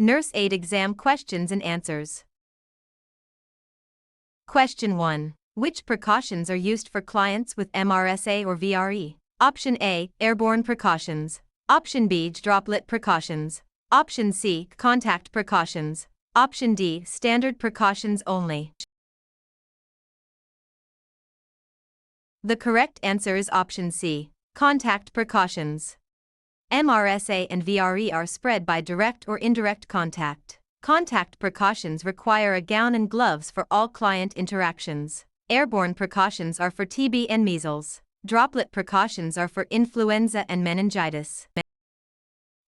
Nurse Aide exam questions and answers. Question 1. Which precautions are used for clients with MRSA or VRE? Option A, airborne precautions. Option B, droplet precautions. Option C, contact precautions. Option D, standard precautions only. The correct answer is option C, contact precautions. MRSA and VRE are spread by direct or indirect contact. Contact precautions require a gown and gloves for all client interactions. Airborne precautions are for TB and measles. Droplet precautions are for influenza and meningitis.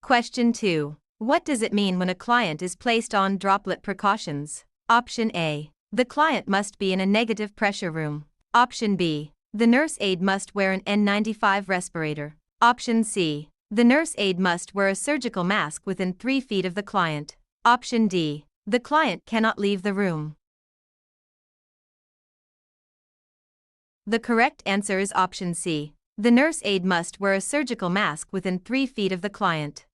Question 2. What does it mean when a client is placed on droplet precautions? Option A. The client must be in a negative pressure room. Option B. The nurse aide must wear an N95 respirator. Option C. The nurse aide must wear a surgical mask within 3 feet of the client. Option D. The client cannot leave the room. The correct answer is option C. The nurse aide must wear a surgical mask within 3 feet of the client.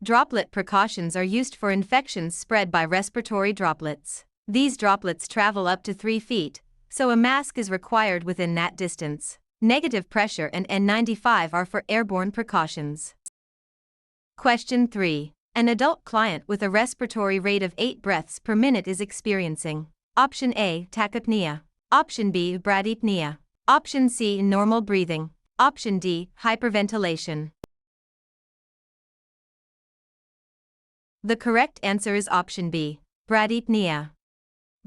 Droplet precautions are used for infections spread by respiratory droplets. These droplets travel up to 3 feet, so a mask is required within that distance. Negative pressure and N95 are for airborne precautions. Question 3. An adult client with a respiratory rate of 8 breaths per minute is experiencing Option A, tachypnea. Option B, bradypnea. Option C, normal breathing. Option D, hyperventilation. The correct answer is option B, bradypnea.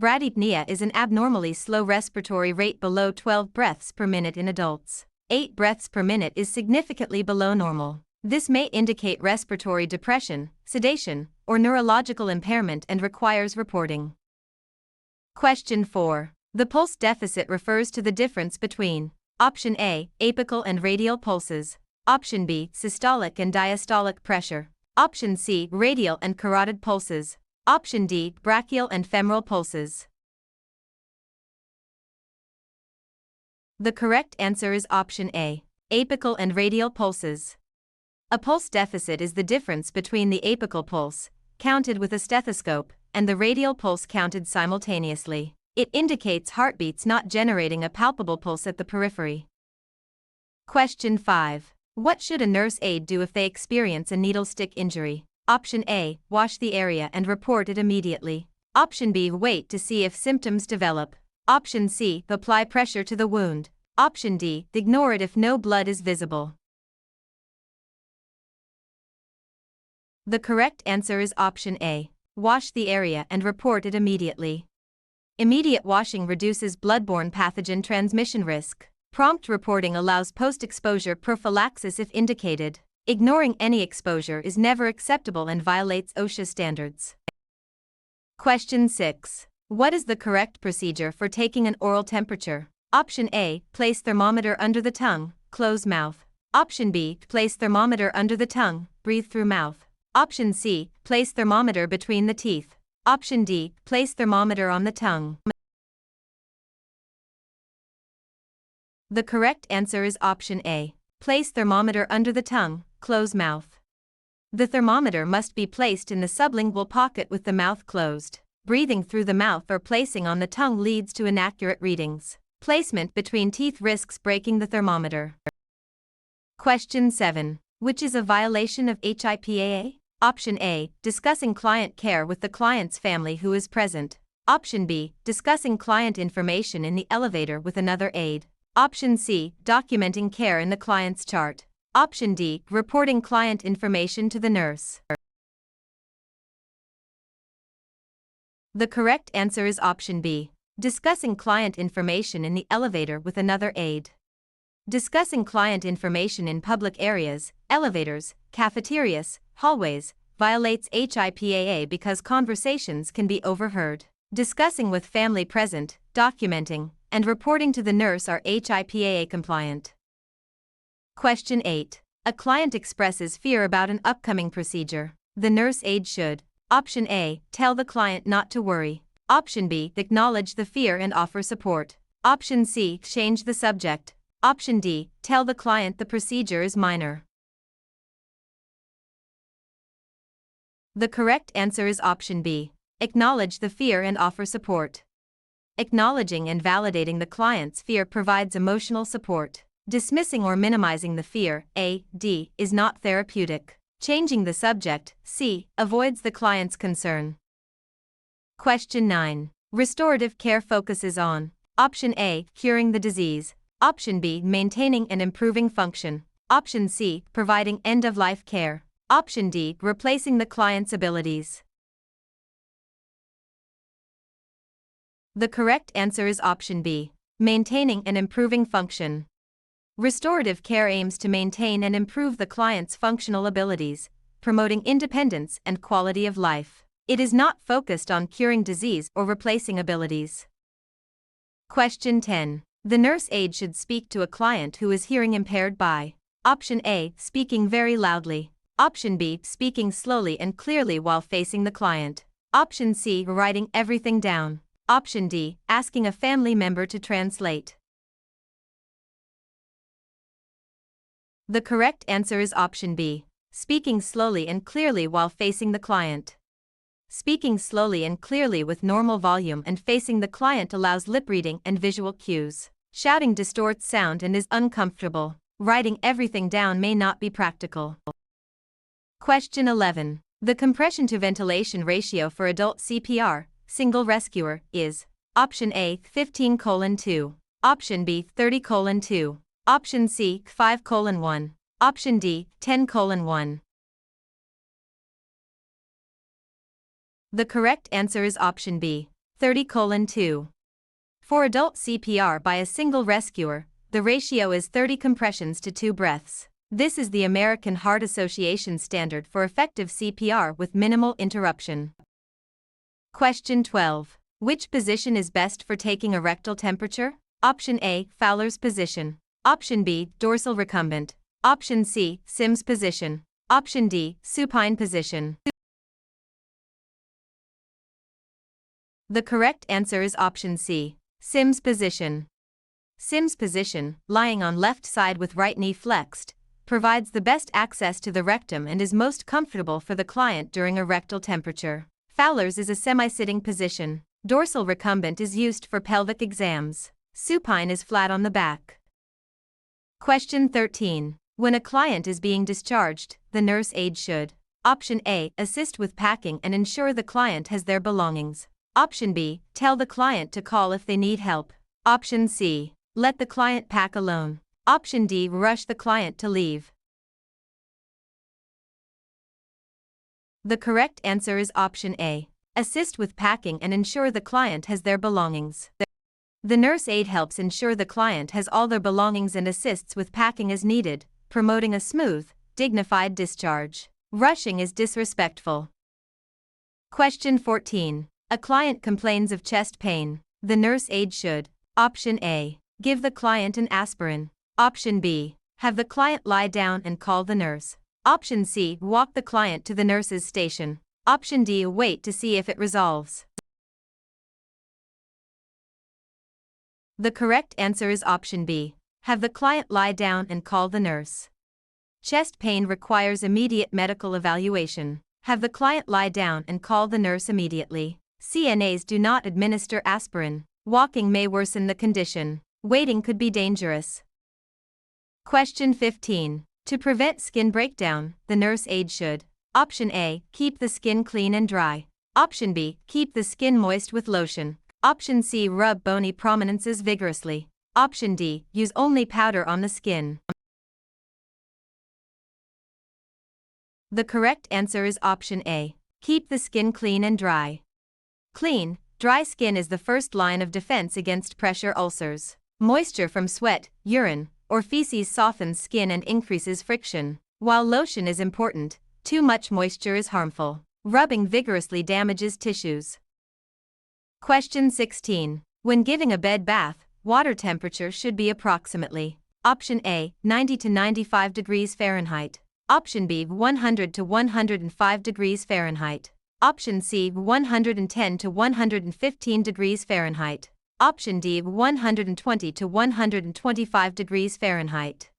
Bradypnea is an abnormally slow respiratory rate below 12 breaths per minute in adults. 8 breaths per minute is significantly below normal. This may indicate respiratory depression, sedation, or neurological impairment and requires reporting. Question 4. The pulse deficit refers to the difference between Option A, apical and radial pulses. Option B, systolic and diastolic pressure. Option C, radial and carotid pulses. Option D, brachial and femoral pulses. The correct answer is option A, apical and radial pulses. A pulse deficit is the difference between the apical pulse, counted with a stethoscope, and the radial pulse counted simultaneously. It indicates heartbeats not generating a palpable pulse at the periphery. Question 5. What should a nurse aide do if they experience a needle stick injury? Option A, wash the area and report it immediately. Option B, wait to see if symptoms develop. Option C, apply pressure to the wound. Option D, ignore it if no blood is visible. The correct answer is option A, wash the area and report it immediately. Immediate washing reduces bloodborne pathogen transmission risk. Prompt reporting allows post-exposure prophylaxis if indicated. Ignoring any exposure is never acceptable and violates OSHA standards. Question 6. What is the correct procedure for taking an oral temperature? Option A, place thermometer under the tongue, close mouth. Option B, place thermometer under the tongue, breathe through mouth. Option C, place thermometer between the teeth. Option D, place thermometer on the tongue. The correct answer is option A, place thermometer under the tongue, close mouth. The thermometer must be placed in the sublingual pocket with the mouth closed. Breathing through the mouth or placing on the tongue leads to inaccurate readings. Placement between teeth risks breaking the thermometer. Question 7. Which is a violation of HIPAA? Option A, discussing client care with the client's family who is present. Option B, discussing client information in the elevator with another aide. Option C, documenting care in the client's chart. Option D, reporting client information to the nurse. The correct answer is option B, discussing client information in the elevator with another aide. Discussing client information in public areas, elevators, cafeterias, hallways, violates HIPAA because conversations can be overheard. Discussing with family present, documenting, and reporting to the nurse are HIPAA compliant. Question 8. A client expresses fear about an upcoming procedure. The nurse aide should: Option A, tell the client not to worry. Option B, acknowledge the fear and offer support. Option C, change the subject. Option D, tell the client the procedure is minor. The correct answer is option B. Acknowledge the fear and offer support. Acknowledging and validating the client's fear provides emotional support. Dismissing or minimizing the fear, A.D., is not therapeutic. Changing the subject, C, avoids the client's concern. Question 9. Restorative care focuses on option A, curing the disease, option B, maintaining and improving function, option C, providing end-of-life care, option D, replacing the client's abilities. The correct answer is option B, maintaining and improving function. Restorative care aims to maintain and improve the client's functional abilities, promoting independence and quality of life. It is not focused on curing disease or replacing abilities. Question 10. The nurse aide should speak to a client who is hearing impaired by option A, speaking very loudly, option B, speaking slowly and clearly while facing the client, option C, writing everything down, option D, asking a family member to translate. The correct answer is option B, speaking slowly and clearly while facing the client. Speaking slowly and clearly with normal volume and facing the client allows lip reading and visual cues. Shouting distorts sound and is uncomfortable. Writing everything down may not be practical. Question 11. The compression to ventilation ratio for adult CPR, single rescuer, is option A, 15:2, option B, 30:2, option C, 5:1, option D, 10:1. The correct answer is option B, 30:2. For adult CPR by a single rescuer, the ratio is 30 compressions to 2 breaths. This is the American Heart Association standard for effective CPR with minimal interruption. Question 12. Which position is best for taking a rectal temperature? Option A, Fowler's position. Option B, dorsal recumbent. Option C, Sims position. Option D, supine position. The correct answer is option C, Sims position. Sims position, lying on left side with right knee flexed, provides the best access to the rectum and is most comfortable for the client during a rectal temperature. Fowler's is a semi-sitting position. Dorsal recumbent is used for pelvic exams. Supine is flat on the back. Question 13. When a client is being discharged, the nurse aide should option A, assist with packing and ensure the client has their belongings. Option B, tell the client to call if they need help. Option C, let the client pack alone. Option D, rush the client to leave. The correct answer is option A, assist with packing and ensure the client has their belongings. The nurse aide helps ensure the client has all their belongings and assists with packing as needed, promoting a smooth, dignified discharge. Rushing is disrespectful. Question 14. A client complains of chest pain. The nurse aide should option A, give the client an aspirin. Option B, have the client lie down and call the nurse. Option C, walk the client to the nurse's station. Option D, wait to see if it resolves. The correct answer is option B, have the client lie down and call the nurse. Chest pain requires immediate medical evaluation. Have the client lie down and call the nurse immediately. CNAs do not administer aspirin. Walking may worsen the condition. Waiting could be dangerous. Question 15. To prevent skin breakdown, the nurse aide should option A, keep the skin clean and dry. Option B, keep the skin moist with lotion. Option C, rub bony prominences vigorously. Option D, use only powder on the skin. The correct answer is option A, keep the skin clean and dry. Clean, dry skin is the first line of defense against pressure ulcers. Moisture from sweat, urine, or feces softens skin and increases friction. While lotion is important, too much moisture is harmful. Rubbing vigorously damages tissues. Question 16. When giving a bed bath, water temperature should be approximately option A, 90 to 95 degrees Fahrenheit. Option B, 100 to 105 degrees Fahrenheit. Option C, 110 to 115 degrees Fahrenheit. Option D, 120 to 125 degrees Fahrenheit.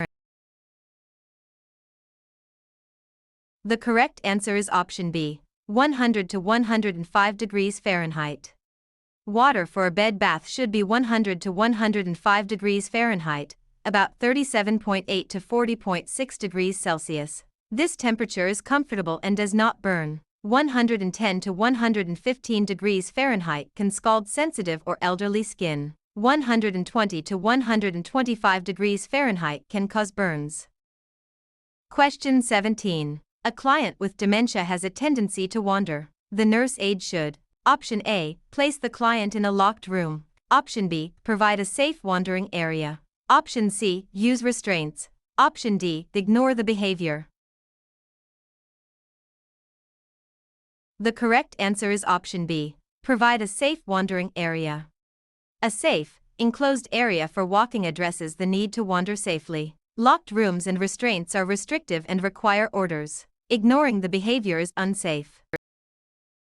The correct answer is option B, 100 to 105 degrees Fahrenheit. Water for a bed bath should be 100 to 105 degrees Fahrenheit, about 37.8 to 40.6 degrees Celsius. This temperature is comfortable and does not burn. 110 to 115 degrees Fahrenheit can scald sensitive or elderly skin. 120 to 125 degrees Fahrenheit can cause burns. Question 17. A client with dementia has a tendency to wander. The nurse aide should: Option A, place the client in a locked room. Option B, provide a safe wandering area. Option C, use restraints. Option D, ignore the behavior. The correct answer is option B, provide a safe wandering area. A safe, enclosed area for walking addresses the need to wander safely. Locked rooms and restraints are restrictive and require orders. Ignoring the behavior is unsafe.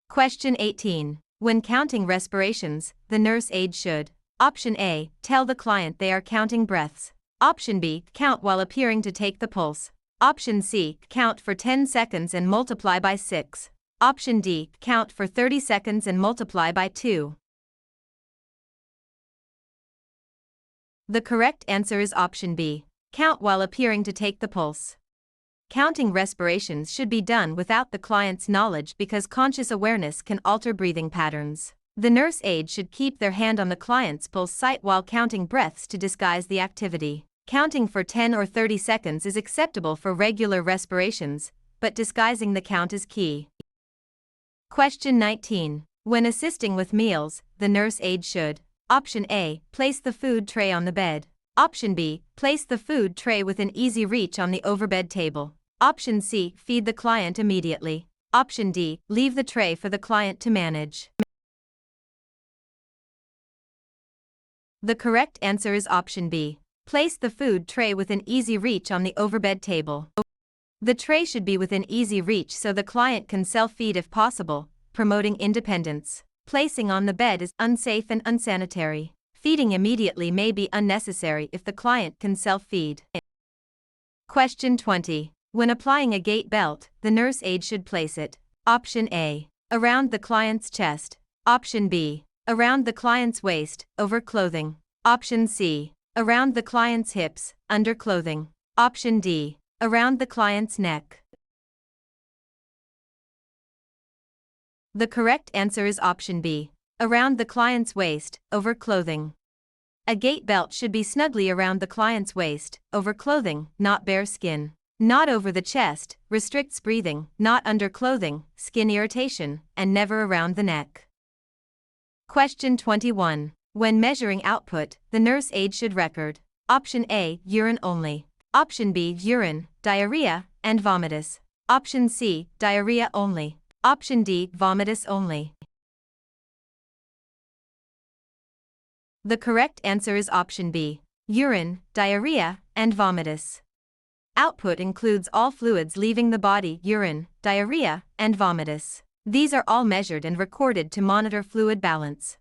Question 18. When counting respirations, the nurse aide should: Option A, tell the client they are counting breaths. Option B, count while appearing to take the pulse. Option C, count for 10 seconds and multiply by 6. Option D, count for 30 seconds and multiply by 2. The correct answer is option B, count while appearing to take the pulse. Counting respirations should be done without the client's knowledge because conscious awareness can alter breathing patterns. The nurse aide should keep their hand on the client's pulse site while counting breaths to disguise the activity. Counting for 10 or 30 seconds is acceptable for regular respirations, but disguising the count is key. Question 19. When assisting with meals, the nurse aide should: Option A, place the food tray on the bed. Option B, place the food tray within easy reach on the overbed table. Option C, feed the client immediately. Option D, leave the tray for the client to manage. The correct answer is option B, place the food tray within easy reach on the overbed table. The tray should be within easy reach so the client can self-feed if possible, promoting independence. Placing on the bed is unsafe and unsanitary. Feeding immediately may be unnecessary if the client can self-feed. Question 20. When applying a gait belt, the nurse aide should place it: Option A, around the client's chest. Option B, around the client's waist, over clothing. Option C, around the client's hips, under clothing. Option D, around the client's neck. The correct answer is option B, around the client's waist, over clothing. A gait belt should be snugly around the client's waist, over clothing, not bare skin. Not over the chest, restricts breathing, not under clothing, skin irritation, and never around the neck. Question 21. When measuring output, the nurse aide should record: Option A, urine only. Option B, urine, diarrhea, and vomitus. Option C, diarrhea only. Option D, vomitus only. The correct answer is option B, urine, diarrhea, and vomitus. Output includes all fluids leaving the body: urine, diarrhea, and vomitus. These are all measured and recorded to monitor fluid balance.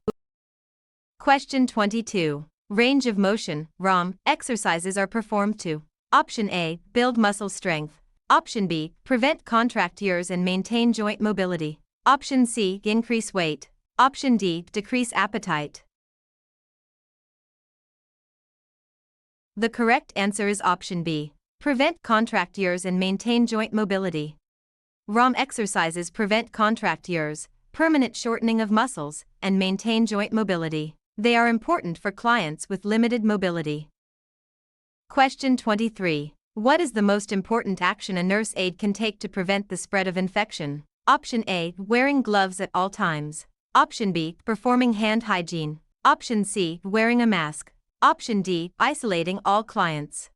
Question 22. Range of motion, ROM, exercises are performed to: Option A, build muscle strength. Option B, prevent contractures and maintain joint mobility. Option C, increase weight. Option D, decrease appetite. The correct answer is option B, prevent contractures and maintain joint mobility. ROM exercises prevent contractures, permanent shortening of muscles, and maintain joint mobility. They are important for clients with limited mobility. Question 23. What is the most important action a nurse aide can take to prevent the spread of infection? Option A, wearing gloves at all times. Option B, performing hand hygiene. Option C, wearing a mask. Option D, isolating all clients.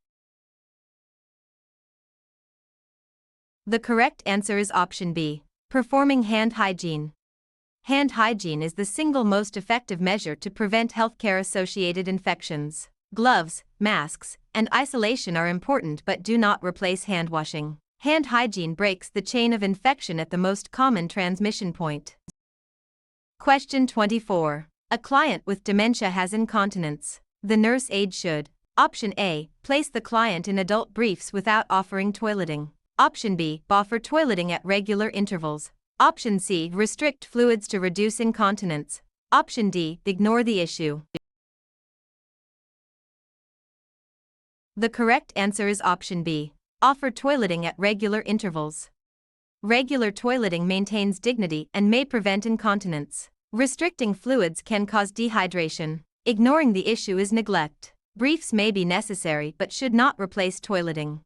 The correct answer is option B, performing hand hygiene. Hand hygiene is the single most effective measure to prevent healthcare-associated infections. Gloves, masks, and isolation are important but do not replace hand washing. Hand hygiene breaks the chain of infection at the most common transmission point. Question 24. A client with dementia has incontinence. The nurse aide should: Option A, place the client in adult briefs without offering toileting. Option B, offer toileting at regular intervals. Option C. Restrict fluids to reduce incontinence. Option D. Ignore the issue. The correct answer is option B. Offer toileting at regular intervals. Regular toileting maintains dignity and may prevent incontinence. Restricting fluids can cause dehydration. Ignoring the issue is neglect. Briefs may be necessary but should not replace toileting.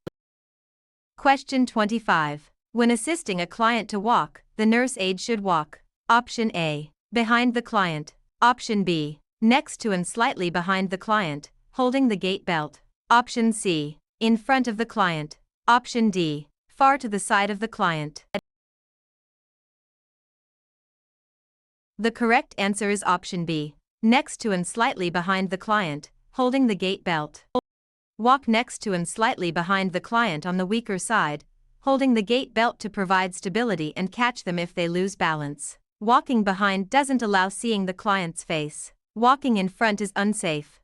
Question 25. When assisting a client to walk, the nurse aide should walk. Option A. Behind the client. Option B. Next to and slightly behind the client, holding the gait belt. Option C. In front of the client. Option D. Far to the side of the client. The correct answer is option B. Next to and slightly behind the client, holding the gait belt. Walk next to and slightly behind the client on the weaker side, holding the gait belt to provide stability and catch them if they lose balance. Walking behind doesn't allow seeing the client's face. Walking in front is unsafe.